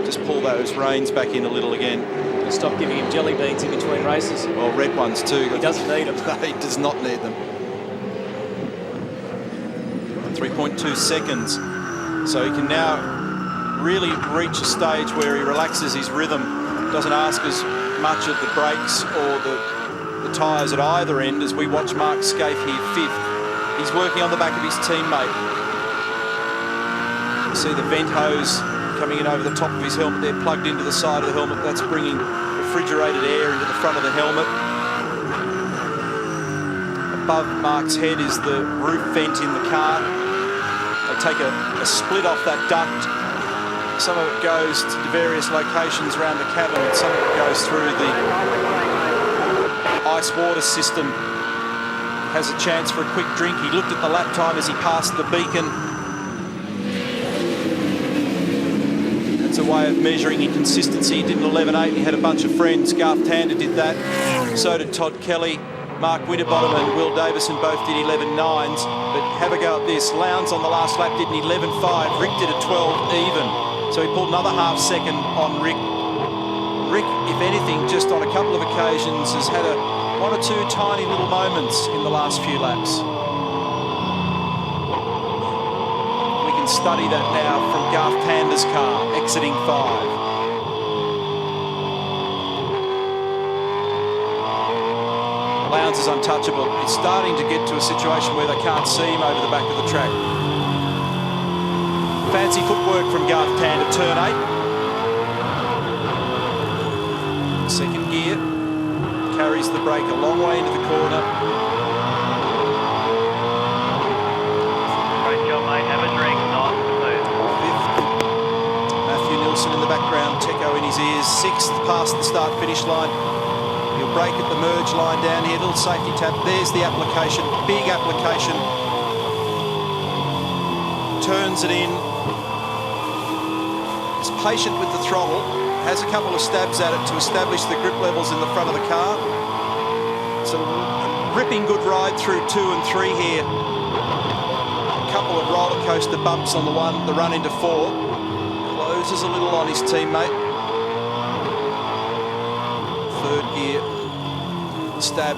just pull those reins back in a little again. Stop giving him jelly beans in between races. Well, red ones too. He doesn't need them. He does not need them. 3.2 seconds. So he can now really reach a stage where he relaxes his rhythm, doesn't ask as much of the brakes or the tyres at either end. As we watch Mark Scaife here, 5th. He's working on the back of his teammate. You see the vent hose coming in over the top of his helmet there, plugged into the side of the helmet. That's bringing refrigerated air into the front of the helmet. Above Mark's head is the roof vent in the car. They take a split off that duct. Some of it goes to various locations around the cabin, and some of it goes through the ice water system. Has a chance for a quick drink. He looked at the lap time as he passed the beacon. It's a way of measuring inconsistency. He did an 11.8. He had a bunch of friends. Garth Tander did that. So did Todd Kelly. Mark Winterbottom and Will Davison both did 11.9s. But have a go at this. Lowndes on the last lap did an 11.5. Rick did a 12 even. So he pulled another half second on Rick. Rick, if anything, just on a couple of occasions has had one or two tiny little moments in the last few laps. We can study that now from Garth Tander's car, exiting 5. Lowndes is untouchable. It's starting to get to a situation where they can't see him over the back of the track. Fancy footwork from Garth Tander, turn 8. Second gear. Carries the brake a long way into the corner. Great job, mate. Have a drink. Nice and smooth. 5th. Matthew Nilsson in the background. Teco in his ears. 6th past the start-finish line. He'll brake at the merge line down here. Little safety tap. There's the application. Big application. Turns it in. Is patient with the throttle. Has a couple of stabs at it to establish the grip levels in the front of the car. It's a ripping good ride through 2 and 3 here. A couple of roller coaster bumps on the run into 4. Closes a little on his teammate. 3rd gear. Stab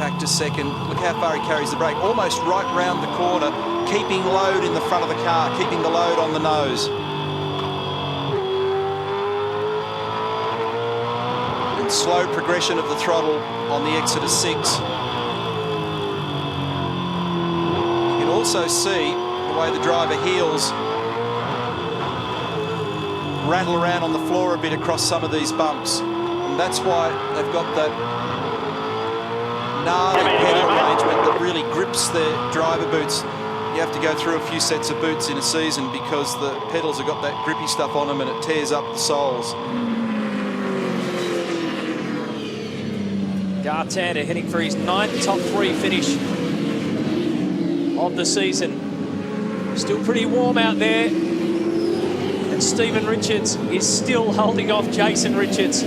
back to 2nd. Look how far he carries the brake. Almost right round the corner, keeping load in the front of the car, keeping the load on the nose. Slow progression of the throttle on the exit of 6. You can also see the way the driver heels rattle around on the floor a bit across some of these bumps, and that's why they've got that gnarly pedal arrangement that really grips their driver boots. You have to go through a few sets of boots in a season because the pedals have got that grippy stuff on them and it tears up the soles. Garth Tander heading for his 9th top 3 finish of the season. Still pretty warm out there. And Stephen Richards is still holding off Jason Richards.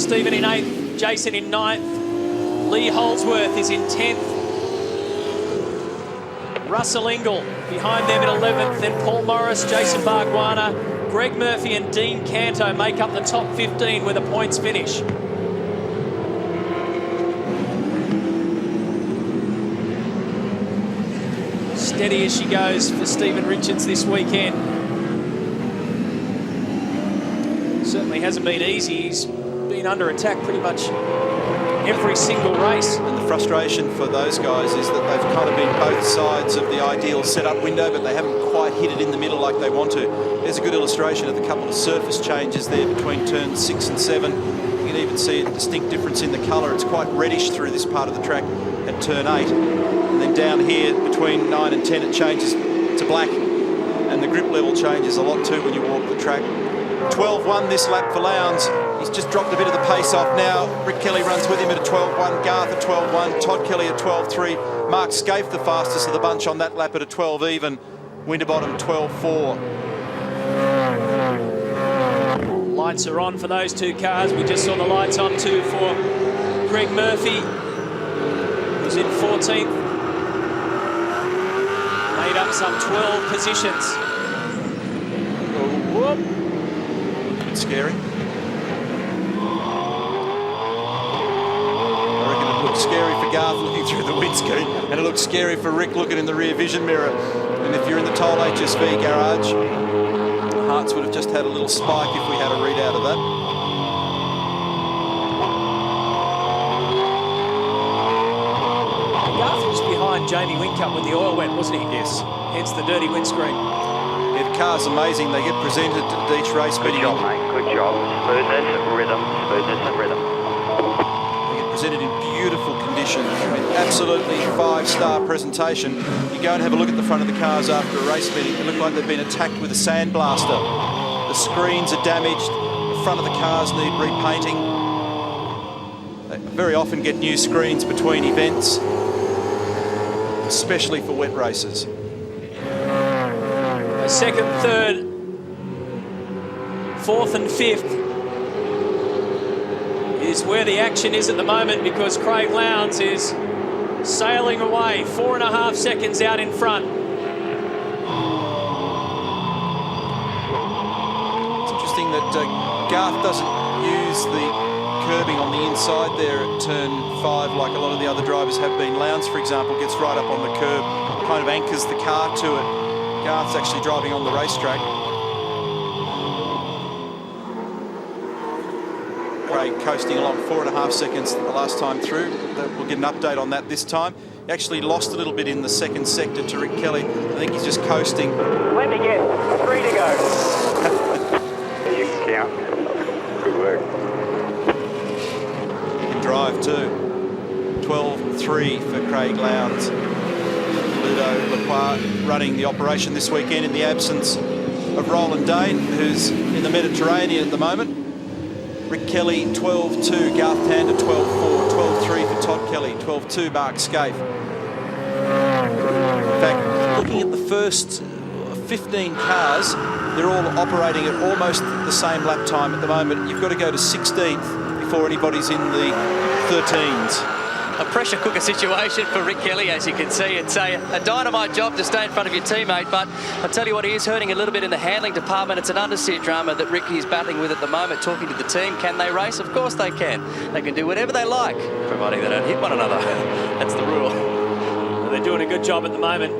Stephen in 8th, Jason in 9th. Lee Holdsworth is in 10th. Russell Ingall behind them in 11th. Then Paul Morris, Jason Bargwanna, Greg Murphy and Dean Canto make up the top 15 with a points finish. steady as she goes for Stephen Richards this weekend. Certainly hasn't been easy. He's been under attack pretty much every single race. And the frustration for those guys is that they've kind of been both sides of the ideal setup window, but they haven't quite hit it in the middle like they want to. There's a good illustration of the couple of surface changes there between turns 6 and 7. You can even see a distinct difference in the colour. It's quite reddish through this part of the track at turn 8. And then down here between 9 and 10 it changes to black. And the grip level changes a lot too when you walk the track. 12.1 this lap for Lowndes. He's just dropped a bit of the pace off now. Rick Kelly runs with him at a 12.1, Garth at 12.1, Todd Kelly at 12.3, Mark Scaife the fastest of the bunch on that lap at a 12 even, Winterbottom 12.4. Lights are on for those two cars. We just saw the lights on too for Greg Murphy, who's in 14th. Made up some 12 positions. Oh, whoop. Scary. I reckon it looks scary for Garth looking through the windscreen, and it looks scary for Rick looking in the rear vision mirror. And if you're in the Toll HSV garage, hearts would have just had a little spike if we had a readout of that. Garth was behind Jamie Whincup when the oil went, wasn't he? Yes. Hence the dirty windscreen. Yeah, the car's amazing. They get presented at each race meeting. Good job, mate. Good job. Smoothness, rhythm, smoothness and rhythm. They get presented in beautiful condition. I mean, absolutely 5-star presentation. You go and have a look at the front of the cars after a race meeting. They look like they've been attacked with a sandblaster. The screens are damaged. The front of the cars need repainting. They very often get new screens between events, especially for wet races. Second, third, fourth and fifth is where the action is at the moment, because Craig Lowndes is sailing away, 4.5 seconds out in front. It's interesting that Garth doesn't use the curbing on the inside there at turn 5 like a lot of the other drivers have been. Lowndes, for example, gets right up on the curb, kind of anchors the car to it. Garth's actually driving on the racetrack. Craig coasting along 4.5 seconds the last time through. We'll get an update on that this time. He actually lost a little bit in the second sector to Rick Kelly. I think he's just coasting. Let me get 3 to go. You can count. Good work. He can drive too. 12.3 for Craig Lowndes. Ludo Lacroix running the operation this weekend in the absence of Roland Dane, who's in the Mediterranean at the moment. Rick Kelly 12.2, Garth Tander 12.4, 12.3 for Todd Kelly, 12.2 Mark Scaife. In fact, looking at the first 15 cars, they're all operating at almost the same lap time at the moment. You've got to go to 16th before anybody's in the 13s. A pressure cooker situation for Rick Kelly, as you can see. It's a dynamite job to stay in front of your teammate, but I'll tell you what, he is hurting a little bit in the handling department. It's an understeer drama that Ricky is battling with at the moment, talking to the team. Can they race? Of course they can. They can do whatever they like, providing they don't hit one another. That's the rule. Well, they're doing a good job at the moment.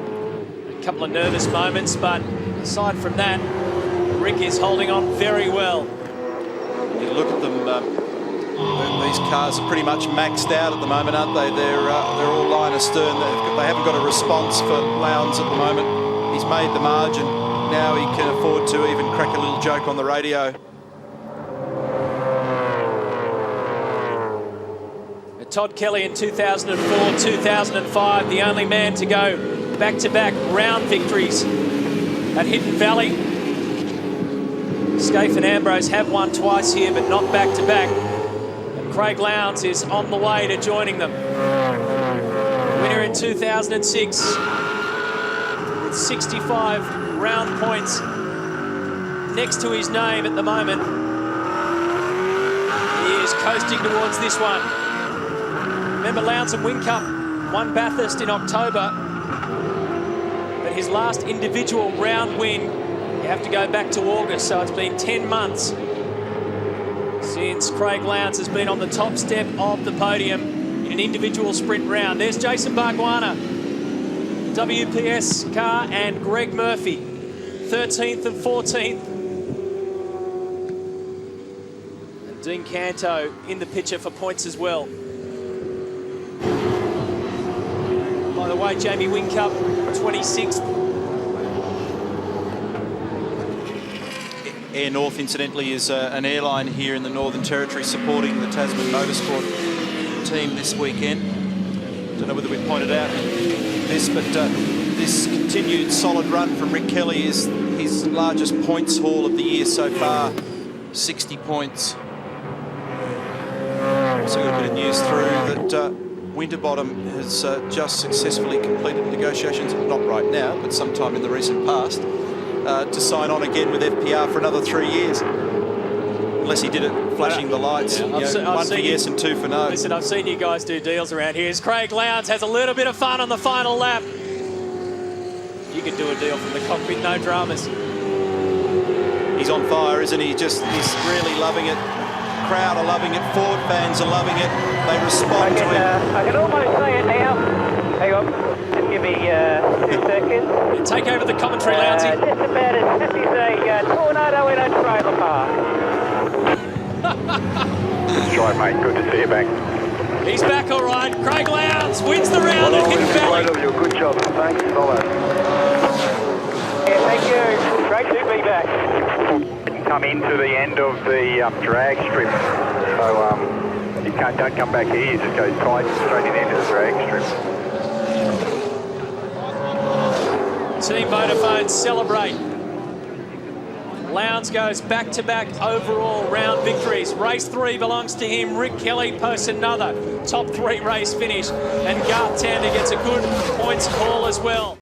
A couple of nervous moments, but aside from that, Rick is holding on very well. You look at them, these cars are pretty much maxed out at the moment, aren't they? They're all line astern. They haven't got a response for Lowndes at the moment. He's made the margin. Now he can afford to even crack a little joke on the radio. Todd Kelly in 2004, 2005, the only man to go back-to-back round victories at Hidden Valley. Scaife and Ambrose have won twice here, but not back-to-back. Craig Lowndes is on the way to joining them. Winner in 2006 with 65 round points next to his name at the moment. He is coasting towards this one. Remember, Lowndes and Whincup won Bathurst in October, but his last individual round win, you have to go back to August, so it's been 10 months since Craig Lowndes has been on the top step of the podium in an individual sprint round. There's Jason Bargwanna WPS car, and Greg Murphy, 13th and 14th. And Dean Canto in the picture for points as well. By the way, Jamie Whincup, 26th. Air North, incidentally, is an airline here in the Northern Territory supporting the Tasman Motorsport team this weekend. Don't know whether we pointed out this, but this continued solid run from Rick Kelly is his largest points haul of the year so far, 60 points. Also got a bit of news through that Winterbottom has just successfully completed negotiations, not right now, but sometime in the recent past, to sign on again with FPR for another 3 years. Unless he did it flashing the lights. Yeah, one for yes and two for no. Listen, I've seen you guys do deals around here. As Craig Lowndes has a little bit of fun on the final lap. You can do a deal from the cockpit, no dramas. He's on fire, isn't he? He's really loving it. Crowd are loving it. Ford fans are loving it. They respond to him. I can almost say it now. Hang on. Just give me 2 seconds. Take over the commentary, Lounsey. Just about as if he's a tornado in a trailer park. That's right, mate. Good to see you back. He's back all right. Craig Lowndes wins the round at Hidden Valley. Good job. Thanks. Follow. Yeah, thank you. Great to be back. Come into the end of the drag strip. So you don't come back here. You just go tight straight in the end of the drag strip. Team Vodafone celebrate. Lowndes goes back-to-back overall round victories. Race 3 belongs to him. Rick Kelly posts another top 3 race finish. And Garth Tander gets a good points haul as well.